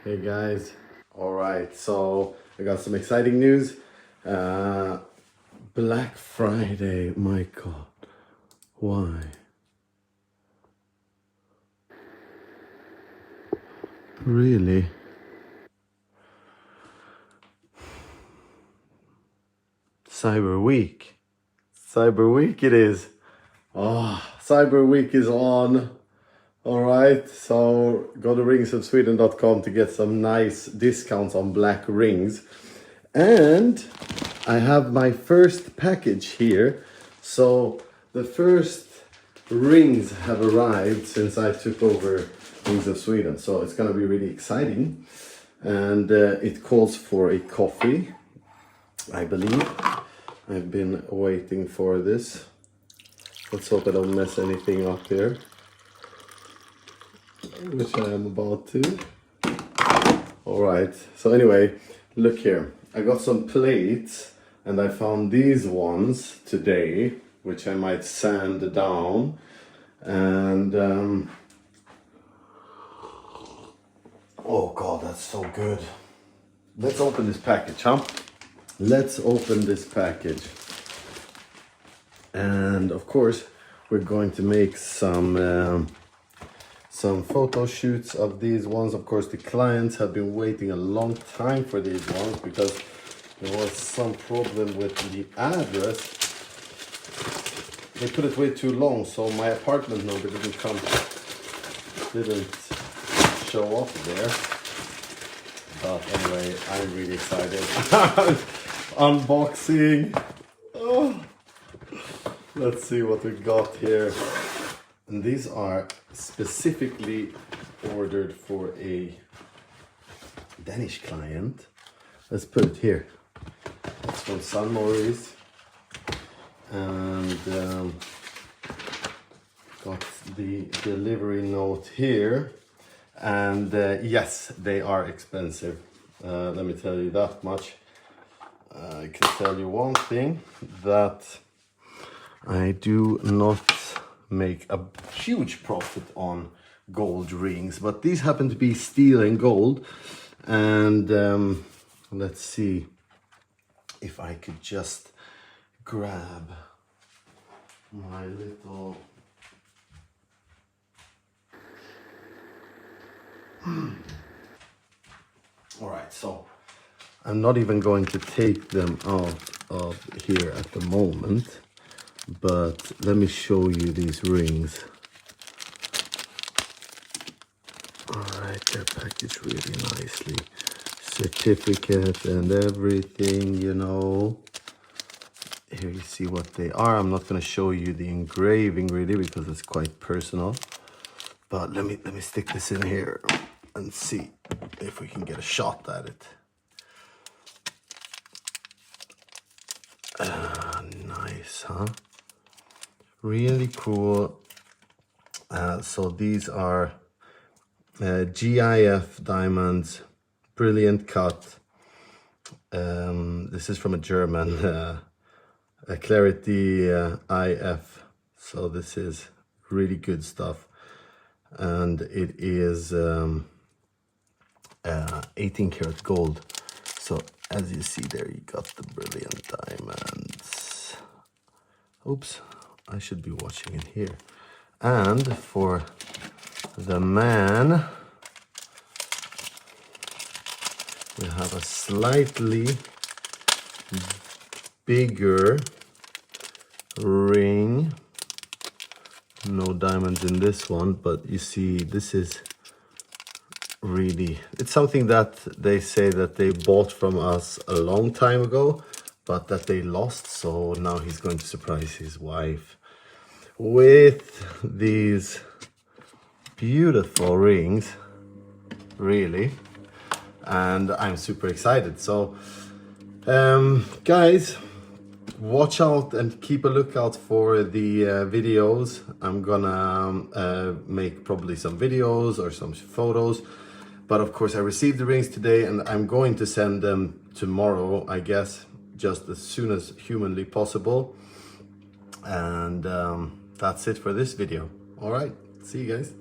Hey guys, all right, so I got some exciting news. Black Friday, my God, why? Really? Cyber Week. Cyber Week it is. Oh, Cyber Week is on. All right, so go to ringsofsweden.com to get some nice discounts on black rings. And I have my first package here. So the first rings have arrived since I took over Rings of Sweden. So it's gonna be really exciting. And it calls for a coffee, I believe. I've been waiting for this. Let's hope I don't mess anything up here, which I am about to. All right, so anyway, look here. I got some plates and I found these ones today, which I might sand down. And oh God, that's so good. Let's open this package, huh? Let's open this package. And of course, we're going to make some photo shoots of these ones. Of course, the clients have been waiting a long time for these ones because there was some problem with the address. They put it way too long, so my apartment number didn't show up there. But anyway, I'm really excited. Unboxing. Oh. Let's see what we got here. And these are specifically ordered for a Danish client. Let's put it here. It's from San Maurice. And got the delivery note here. And yes, they are expensive. Let me tell you that much. I can tell you one thing, that I do not make a huge profit on gold rings, but these happen to be steel and gold. And let's see if I could just grab my little all right, so I'm not even going to take them out of here at the moment, but let me show you these rings. All right, they're packaged really nicely. Certificate and everything, you know. Here you see what they are. I'm not going to show you the engraving really because it's quite personal. But let me stick this in here and see if we can get a shot at it. Nice, huh? Really cool. So these are GIF diamonds, brilliant cut. This is from a German, Clarity IF. So this is really good stuff. And it is 18 karat gold. So as you see there, you got the brilliant diamonds. Oops, I should be watching it here. And for the man, we have a slightly bigger ring. No diamonds in this one, but you see, this is really, it's something that they say that they bought from us a long time ago, but that they lost. So now he's going to surprise his wife with these beautiful rings, really. And I'm super excited. So guys, watch out and keep a lookout for the videos. I'm gonna make probably some videos or some photos, but of course I received the rings today and I'm going to send them tomorrow, I guess, just as soon as humanly possible. And that's it for this video. All right, see you guys.